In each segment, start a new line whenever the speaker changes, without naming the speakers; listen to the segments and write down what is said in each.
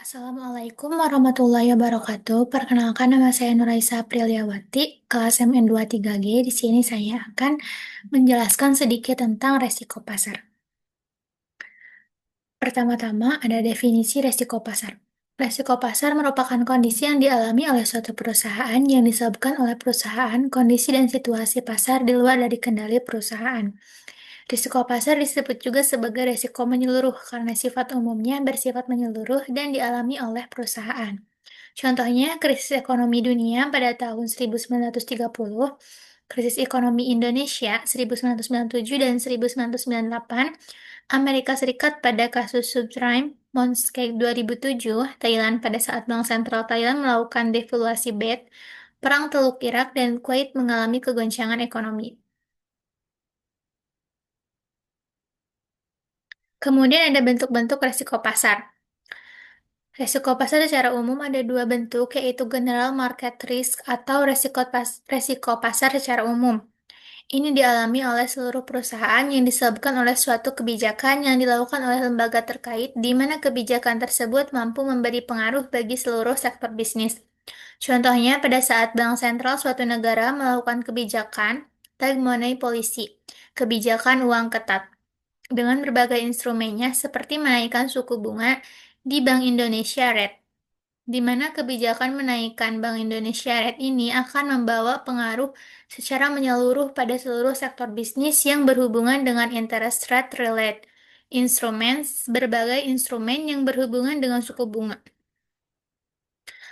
Assalamualaikum warahmatullahi wabarakatuh. Perkenalkan nama saya Nuraisa Apriliawati, kelas MN23G. Di sini saya akan menjelaskan sedikit tentang resiko pasar. Pertama-tama ada definisi resiko pasar. Resiko pasar merupakan kondisi yang dialami oleh suatu perusahaan yang disebabkan oleh perusahaan, kondisi dan situasi pasar di luar dari kendali perusahaan. Risiko pasar disebut juga sebagai risiko menyeluruh karena sifat umumnya bersifat menyeluruh dan dialami oleh perusahaan. Contohnya, krisis ekonomi dunia pada tahun 1930, krisis ekonomi Indonesia 1997 dan 1998, Amerika Serikat pada kasus subprime, Monscape 2007, Thailand pada saat Bank Sentral Thailand melakukan devaluasi BED, Perang Teluk Irak dan Kuwait mengalami kegoncangan ekonomi. Kemudian ada bentuk-bentuk resiko pasar. Resiko pasar secara umum ada dua bentuk, yaitu general market risk atau resiko pasar secara umum. Ini dialami oleh seluruh perusahaan yang disebabkan oleh suatu kebijakan yang dilakukan oleh lembaga terkait, di mana kebijakan tersebut mampu memberi pengaruh bagi seluruh sektor bisnis. Contohnya, pada saat bank sentral suatu negara melakukan kebijakan tight money policy, kebijakan uang ketat, dengan berbagai instrumennya seperti menaikkan suku bunga di Bank Indonesia Rate, di mana kebijakan menaikkan Bank Indonesia Rate ini akan membawa pengaruh secara menyeluruh pada seluruh sektor bisnis yang berhubungan dengan interest rate related instruments, berbagai instrumen yang berhubungan dengan suku bunga.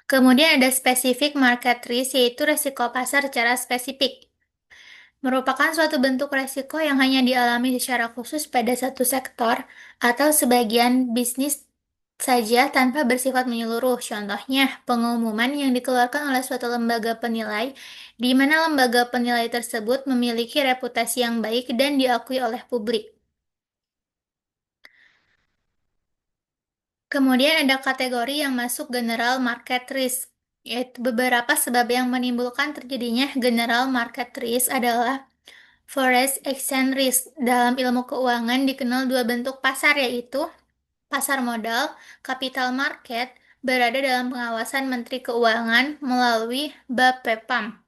Kemudian ada specific market risk, yaitu resiko pasar secara spesifik. Merupakan suatu bentuk resiko yang hanya dialami secara khusus pada satu sektor atau sebagian bisnis saja tanpa bersifat menyeluruh. Contohnya, pengumuman yang dikeluarkan oleh suatu lembaga penilai, di mana lembaga penilai tersebut memiliki reputasi yang baik dan diakui oleh publik. Kemudian ada kategori yang masuk general market risk, yaitu beberapa sebab yang menimbulkan terjadinya general market risk adalah forex exchange risk. Dalam ilmu keuangan dikenal dua bentuk pasar, yaitu pasar modal, capital market, berada dalam pengawasan Menteri Keuangan melalui BAPEPAM,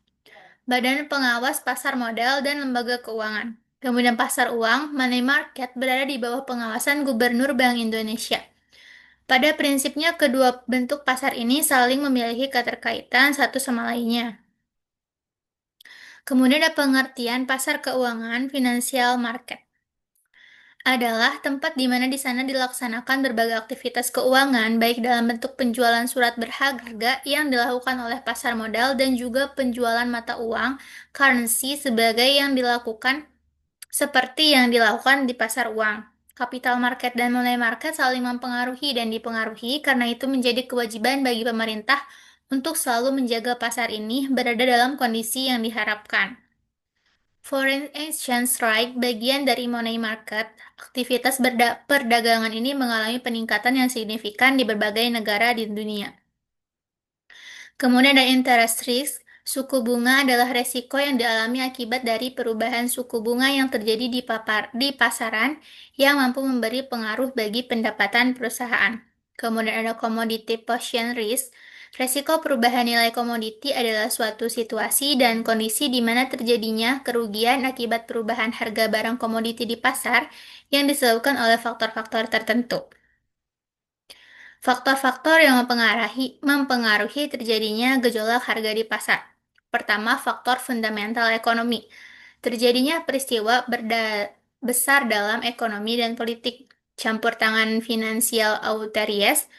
Badan Pengawas Pasar Modal dan Lembaga Keuangan. Kemudian pasar uang, money market, berada di bawah pengawasan Gubernur Bank Indonesia. Pada prinsipnya, kedua bentuk pasar ini saling memiliki keterkaitan satu sama lainnya. Kemudian ada pengertian pasar keuangan, financial market adalah tempat di mana di sana dilaksanakan berbagai aktivitas keuangan, baik dalam bentuk penjualan surat berharga yang dilakukan oleh pasar modal dan juga penjualan mata uang, currency, sebagai yang dilakukan seperti yang dilakukan di pasar uang. Capital market dan money market saling mempengaruhi dan dipengaruhi, karena itu menjadi kewajiban bagi pemerintah untuk selalu menjaga pasar ini berada dalam kondisi yang diharapkan. Foreign exchange rate, bagian dari money market, aktivitas perdagangan ini mengalami peningkatan yang signifikan di berbagai negara di dunia. Kemudian ada interest risk. Suku bunga adalah resiko yang dialami akibat dari perubahan suku bunga yang terjadi di pasaran yang mampu memberi pengaruh bagi pendapatan perusahaan. Kemudian ada commodity position risk. Resiko perubahan nilai komoditi adalah suatu situasi dan kondisi di mana terjadinya kerugian akibat perubahan harga barang komoditi di pasar yang disebabkan oleh faktor-faktor tertentu. Faktor-faktor yang mempengaruhi terjadinya gejolak harga di pasar. Pertama, faktor fundamental ekonomi. Terjadinya peristiwa besar dalam ekonomi dan politik, campur tangan finansial auteritas,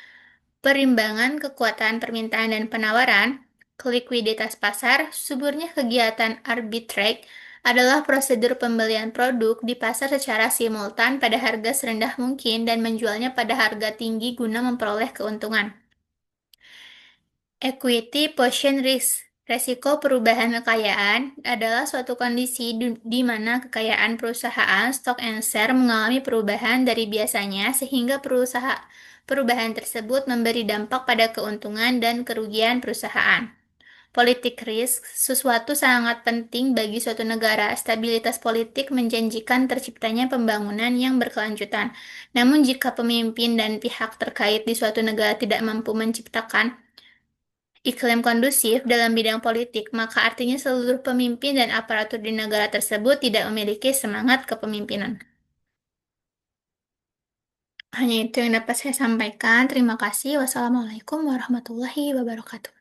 perimbangan kekuatan permintaan dan penawaran, likuiditas pasar, suburnya kegiatan arbitrage, adalah prosedur pembelian produk di pasar secara simultan pada harga serendah mungkin dan menjualnya pada harga tinggi guna memperoleh keuntungan. Equity position risk. Resiko perubahan kekayaan adalah suatu kondisi di mana kekayaan perusahaan, stock and share, mengalami perubahan dari biasanya sehingga perubahan tersebut memberi dampak pada keuntungan dan kerugian perusahaan. Politik risk, sesuatu sangat penting bagi suatu negara. Stabilitas politik menjanjikan terciptanya pembangunan yang berkelanjutan. Namun jika pemimpin dan pihak terkait di suatu negara tidak mampu menciptakan iklim kondusif dalam bidang politik, maka artinya seluruh pemimpin dan aparatur di negara tersebut tidak memiliki semangat kepemimpinan. Hanya itu yang dapat saya sampaikan. Terima kasih. Wassalamualaikum warahmatullahi wabarakatuh.